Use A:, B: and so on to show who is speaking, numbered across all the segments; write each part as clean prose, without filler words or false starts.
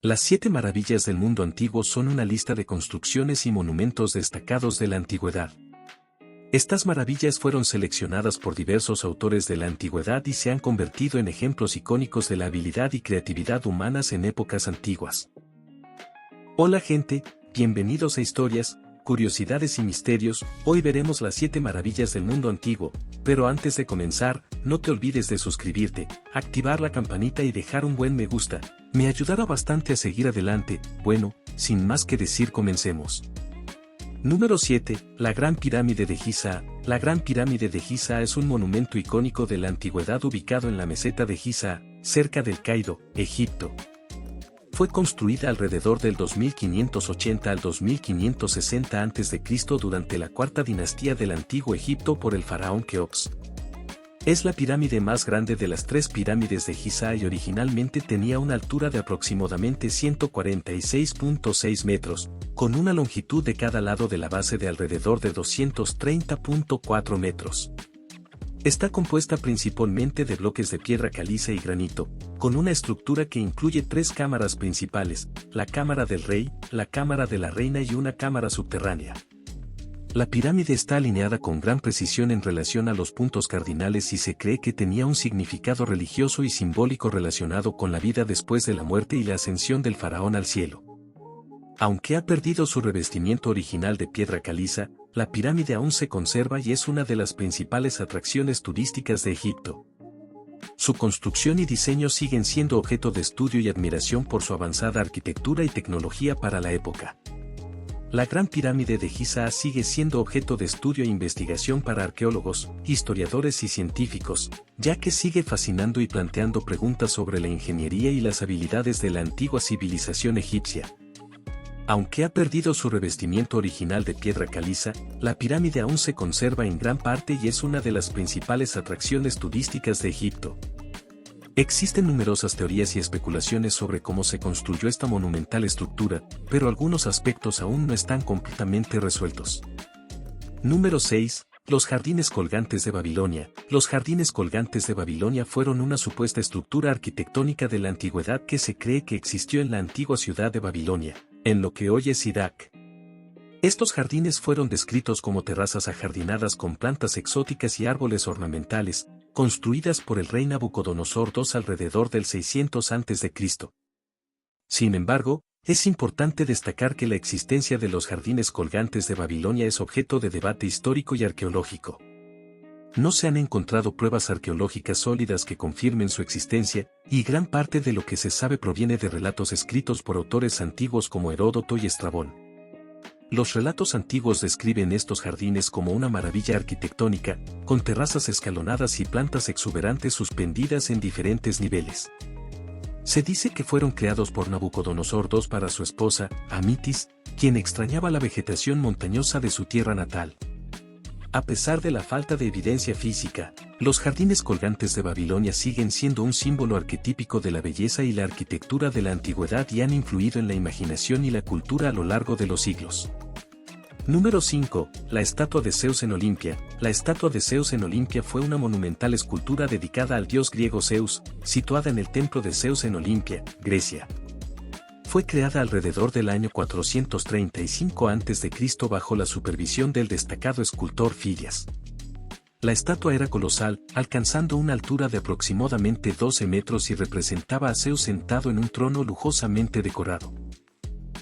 A: Las 7 maravillas del mundo antiguo son una lista de construcciones y monumentos destacados de la antigüedad. Estas maravillas fueron seleccionadas por diversos autores de la antigüedad y se han convertido en ejemplos icónicos de la habilidad y creatividad humanas en épocas antiguas. Hola gente, bienvenidos a Historias, Curiosidades y Misterios. Hoy veremos las 7 maravillas del mundo antiguo, pero antes de comenzar, no te olvides de suscribirte, activar la campanita y dejar un buen me gusta, me ayudará bastante a seguir adelante. Bueno, sin más que decir, comencemos. Número 7. La Gran Pirámide de Giza. La Gran Pirámide de Giza es un monumento icónico de la antigüedad ubicado en la meseta de Giza, cerca del Cairo, Egipto. Fue construida alrededor del 2580 al 2560 a.C. durante la cuarta dinastía del Antiguo Egipto por el faraón Keops. Es la pirámide más grande de las 3 pirámides de Giza y originalmente tenía una altura de aproximadamente 146.6 metros, con una longitud de cada lado de la base de alrededor de 230.4 metros. Está compuesta principalmente de bloques de piedra caliza y granito, con una estructura que incluye 3 cámaras principales, la cámara del rey, la cámara de la reina y una cámara subterránea. La pirámide está alineada con gran precisión en relación a los puntos cardinales y se cree que tenía un significado religioso y simbólico relacionado con la vida después de la muerte y la ascensión del faraón al cielo. Aunque ha perdido su revestimiento original de piedra caliza, la pirámide aún se conserva y es una de las principales atracciones turísticas de Egipto. Su construcción y diseño siguen siendo objeto de estudio y admiración por su avanzada arquitectura y tecnología para la época. La Gran Pirámide de Giza sigue siendo objeto de estudio e investigación para arqueólogos, historiadores y científicos, ya que sigue fascinando y planteando preguntas sobre la ingeniería y las habilidades de la antigua civilización egipcia. Aunque ha perdido su revestimiento original de piedra caliza, la pirámide aún se conserva en gran parte y es una de las principales atracciones turísticas de Egipto. Existen numerosas teorías y especulaciones sobre cómo se construyó esta monumental estructura, pero algunos aspectos aún no están completamente resueltos. Número 6. Los jardines colgantes de Babilonia. Los jardines colgantes de Babilonia fueron una supuesta estructura arquitectónica de la antigüedad que se cree que existió en la antigua ciudad de Babilonia, en lo que hoy es Irak. Estos jardines fueron descritos como terrazas ajardinadas con plantas exóticas y árboles ornamentales, construidas por el rey Nabucodonosor II alrededor del 600 a.C. Sin embargo, es importante destacar que la existencia de los jardines colgantes de Babilonia es objeto de debate histórico y arqueológico. No se han encontrado pruebas arqueológicas sólidas que confirmen su existencia, y gran parte de lo que se sabe proviene de relatos escritos por autores antiguos como Heródoto y Estrabón. Los relatos antiguos describen estos jardines como una maravilla arquitectónica, con terrazas escalonadas y plantas exuberantes suspendidas en diferentes niveles. Se dice que fueron creados por Nabucodonosor II para su esposa, Amitis, quien extrañaba la vegetación montañosa de su tierra natal. A pesar de la falta de evidencia física, los jardines colgantes de Babilonia siguen siendo un símbolo arquetípico de la belleza y la arquitectura de la antigüedad y han influido en la imaginación y la cultura a lo largo de los siglos. Número 5. La estatua de Zeus en Olimpia. La estatua de Zeus en Olimpia fue una monumental escultura dedicada al dios griego Zeus, situada en el templo de Zeus en Olimpia, Grecia. Fue creada alrededor del año 435 a.C. bajo la supervisión del destacado escultor Fidias. La estatua era colosal, alcanzando una altura de aproximadamente 12 metros y representaba a Zeus sentado en un trono lujosamente decorado.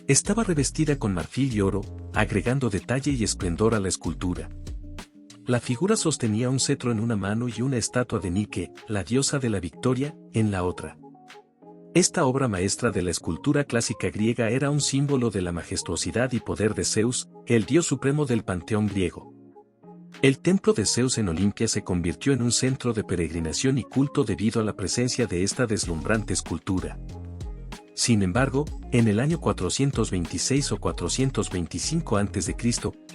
A: Estaba revestida con marfil y oro, agregando detalle y esplendor a la escultura. La figura sostenía un cetro en una mano y una estatua de Nike, la diosa de la victoria, en la otra. Esta obra maestra de la escultura clásica griega era un símbolo de la majestuosidad y poder de Zeus, el dios supremo del panteón griego. El templo de Zeus en Olimpia se convirtió en un centro de peregrinación y culto debido a la presencia de esta deslumbrante escultura. Sin embargo, en el año 426 o 425 a.C.,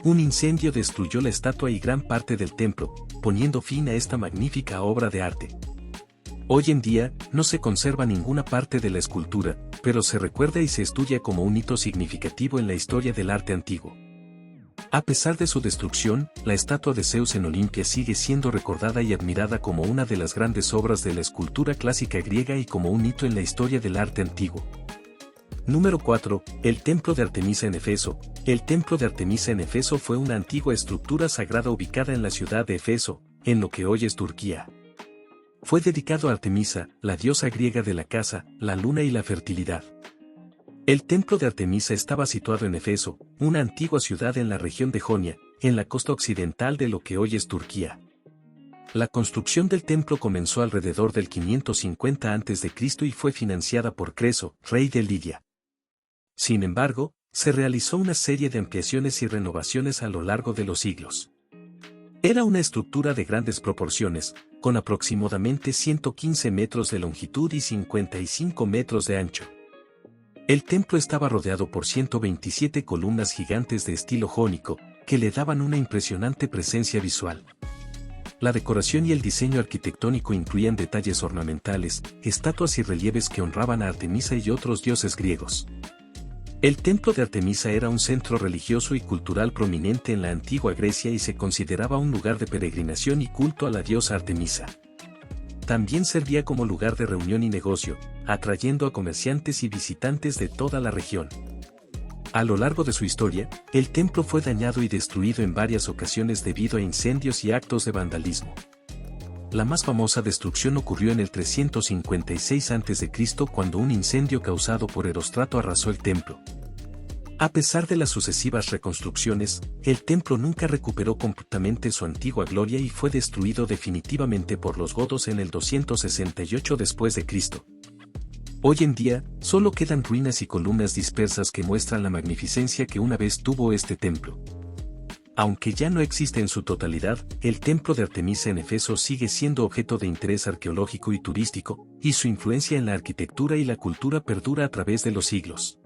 A: un incendio destruyó la estatua y gran parte del templo, poniendo fin a esta magnífica obra de arte. Hoy en día, no se conserva ninguna parte de la escultura, pero se recuerda y se estudia como un hito significativo en la historia del arte antiguo. A pesar de su destrucción, la estatua de Zeus en Olimpia sigue siendo recordada y admirada como una de las grandes obras de la escultura clásica griega y como un hito en la historia del arte antiguo. Número 4. El Templo de Artemisa en Efeso. El Templo de Artemisa en Efeso fue una antigua estructura sagrada ubicada en la ciudad de Efeso, en lo que hoy es Turquía. Fue dedicado a Artemisa, la diosa griega de la caza, la luna y la fertilidad. El Templo de Artemisa estaba situado en Efeso, una antigua ciudad en la región de Jonia, en la costa occidental de lo que hoy es Turquía. La construcción del templo comenzó alrededor del 550 a.C. y fue financiada por Creso, rey de Lidia. Sin embargo, se realizó una serie de ampliaciones y renovaciones a lo largo de los siglos. Era una estructura de grandes proporciones, con aproximadamente 115 metros de longitud y 55 metros de ancho. El templo estaba rodeado por 127 columnas gigantes de estilo jónico, que le daban una impresionante presencia visual. La decoración y el diseño arquitectónico incluían detalles ornamentales, estatuas y relieves que honraban a Artemisa y otros dioses griegos. El templo de Artemisa era un centro religioso y cultural prominente en la antigua Grecia y se consideraba un lugar de peregrinación y culto a la diosa Artemisa. También servía como lugar de reunión y negocio, atrayendo a comerciantes y visitantes de toda la región. A lo largo de su historia, el templo fue dañado y destruido en varias ocasiones debido a incendios y actos de vandalismo. La más famosa destrucción ocurrió en el 356 a.C. cuando un incendio causado por Erostrato arrasó el templo. A pesar de las sucesivas reconstrucciones, el templo nunca recuperó completamente su antigua gloria y fue destruido definitivamente por los godos en el 268 después de Cristo. Hoy en día, solo quedan ruinas y columnas dispersas que muestran la magnificencia que una vez tuvo este templo. Aunque ya no existe en su totalidad, el templo de Artemisa en Efeso sigue siendo objeto de interés arqueológico y turístico, y su influencia en la arquitectura y la cultura perdura a través de los siglos.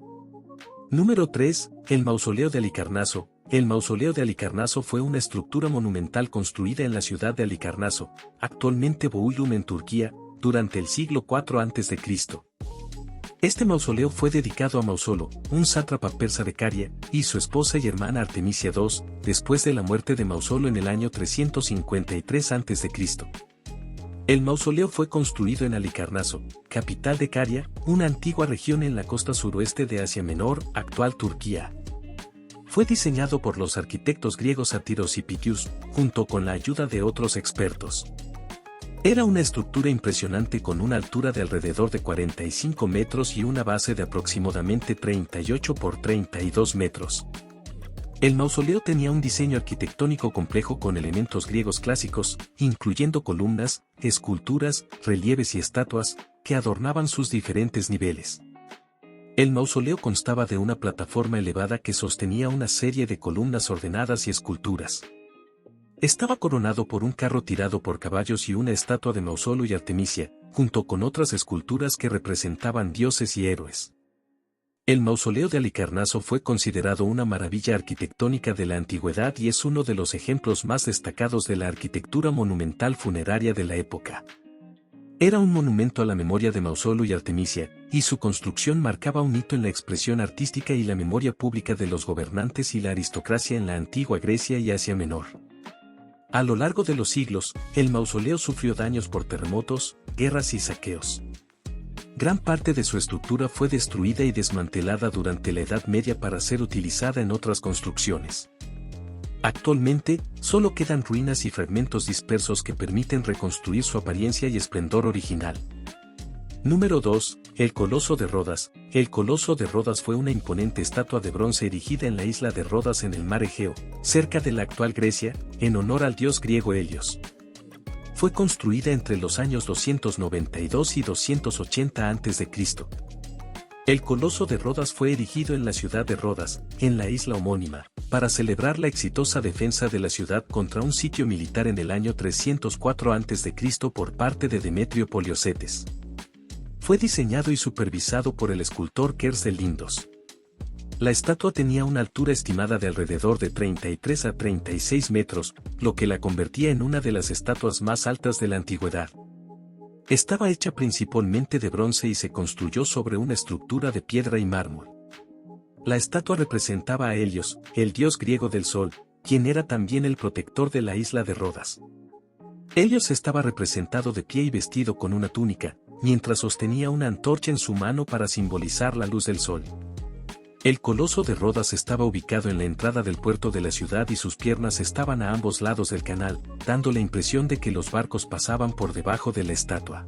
A: Número 3. El Mausoleo de Halicarnaso. El Mausoleo de Halicarnaso fue una estructura monumental construida en la ciudad de Halicarnaso, actualmente Buyum en Turquía, durante el siglo IV a.C. Este mausoleo fue dedicado a Mausolo, un sátrapa persa de Caria, y su esposa y hermana Artemisia II, después de la muerte de Mausolo en el año 353 a.C. El mausoleo fue construido en Halicarnaso, capital de Caria, una antigua región en la costa suroeste de Asia Menor, actual Turquía. Fue diseñado por los arquitectos griegos Sátiros y Pitius, junto con la ayuda de otros expertos. Era una estructura impresionante con una altura de alrededor de 45 metros y una base de aproximadamente 38 por 32 metros. El mausoleo tenía un diseño arquitectónico complejo con elementos griegos clásicos, incluyendo columnas, esculturas, relieves y estatuas, que adornaban sus diferentes niveles. El mausoleo constaba de una plataforma elevada que sostenía una serie de columnas ordenadas y esculturas. Estaba coronado por un carro tirado por caballos y una estatua de Mausolo y Artemisia, junto con otras esculturas que representaban dioses y héroes. El mausoleo de Halicarnaso fue considerado una maravilla arquitectónica de la antigüedad y es uno de los ejemplos más destacados de la arquitectura monumental funeraria de la época. Era un monumento a la memoria de Mausolo y Artemisia, y su construcción marcaba un hito en la expresión artística y la memoria pública de los gobernantes y la aristocracia en la antigua Grecia y Asia Menor. A lo largo de los siglos, el mausoleo sufrió daños por terremotos, guerras y saqueos. Gran parte de su estructura fue destruida y desmantelada durante la Edad Media para ser utilizada en otras construcciones. Actualmente, solo quedan ruinas y fragmentos dispersos que permiten reconstruir su apariencia y esplendor original. Número 2. El Coloso de Rodas. El Coloso de Rodas fue una imponente estatua de bronce erigida en la isla de Rodas en el mar Egeo, cerca de la actual Grecia, en honor al dios griego Helios. Fue construida entre los años 292 y 280 a.C. El Coloso de Rodas fue erigido en la ciudad de Rodas, en la isla homónima, para celebrar la exitosa defensa de la ciudad contra un sitio militar en el año 304 a.C. por parte de Demetrio Poliocetes. Fue diseñado y supervisado por el escultor Kers de Lindos. La estatua tenía una altura estimada de alrededor de 33 a 36 metros, lo que la convertía en una de las estatuas más altas de la antigüedad. Estaba hecha principalmente de bronce y se construyó sobre una estructura de piedra y mármol. La estatua representaba a Helios, el dios griego del sol, quien era también el protector de la isla de Rodas. Helios estaba representado de pie y vestido con una túnica, mientras sostenía una antorcha en su mano para simbolizar la luz del sol. El coloso de Rodas estaba ubicado en la entrada del puerto de la ciudad y sus piernas estaban a ambos lados del canal, dando la impresión de que los barcos pasaban por debajo de la estatua.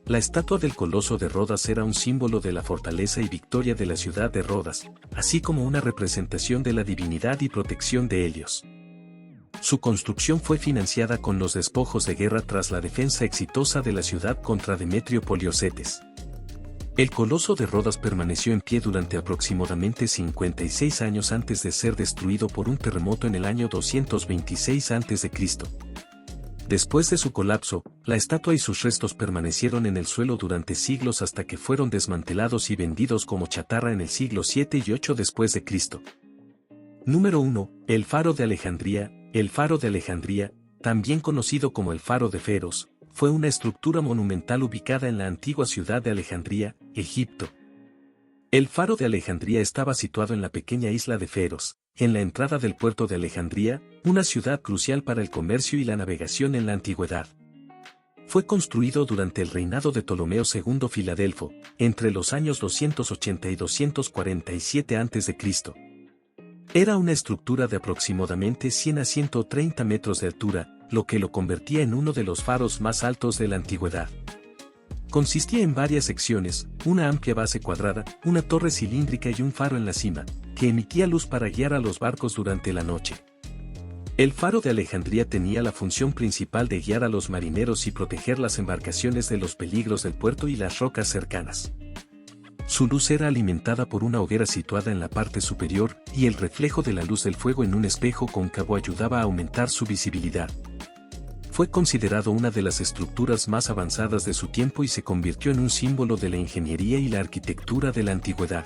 A: La estatua del coloso de Rodas era un símbolo de la fortaleza y victoria de la ciudad de Rodas, así como una representación de la divinidad y protección de Helios. Su construcción fue financiada con los despojos de guerra tras la defensa exitosa de la ciudad contra Demetrio Poliocetes. El coloso de Rodas permaneció en pie durante aproximadamente 56 años antes de ser destruido por un terremoto en el año 226 a.C. Después de su colapso, la estatua y sus restos permanecieron en el suelo durante siglos hasta que fueron desmantelados y vendidos como chatarra en el siglo 7 y 8 después de Cristo. Número 1. El Faro de Alejandría. El Faro de Alejandría, también conocido como el Faro de Feros, fue una estructura monumental ubicada en la antigua ciudad de Alejandría, Egipto. El Faro de Alejandría estaba situado en la pequeña isla de Feros, en la entrada del puerto de Alejandría, una ciudad crucial para el comercio y la navegación en la antigüedad. Fue construido durante el reinado de Ptolomeo II Filadelfo, entre los años 280 y 247 a.C. Era una estructura de aproximadamente 100 a 130 metros de altura, lo que lo convertía en uno de los faros más altos de la antigüedad. Consistía en varias secciones, una amplia base cuadrada, una torre cilíndrica y un faro en la cima, que emitía luz para guiar a los barcos durante la noche. El Faro de Alejandría tenía la función principal de guiar a los marineros y proteger las embarcaciones de los peligros del puerto y las rocas cercanas. Su luz era alimentada por una hoguera situada en la parte superior, y el reflejo de la luz del fuego en un espejo cóncavo ayudaba a aumentar su visibilidad. Fue considerado una de las estructuras más avanzadas de su tiempo y se convirtió en un símbolo de la ingeniería y la arquitectura de la antigüedad.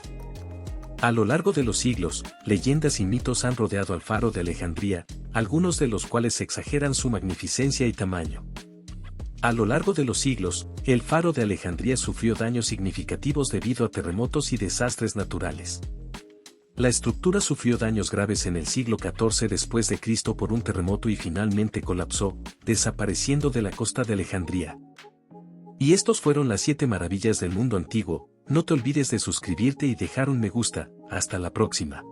A: A lo largo de los siglos, leyendas y mitos han rodeado al Faro de Alejandría, algunos de los cuales exageran su magnificencia y tamaño. A lo largo de los siglos, el Faro de Alejandría sufrió daños significativos debido a terremotos y desastres naturales. La estructura sufrió daños graves en el siglo XIV después de Cristo por un terremoto y finalmente colapsó, desapareciendo de la costa de Alejandría. Y estos fueron las 7 maravillas del mundo antiguo. No te olvides de suscribirte y dejar un me gusta. Hasta la próxima.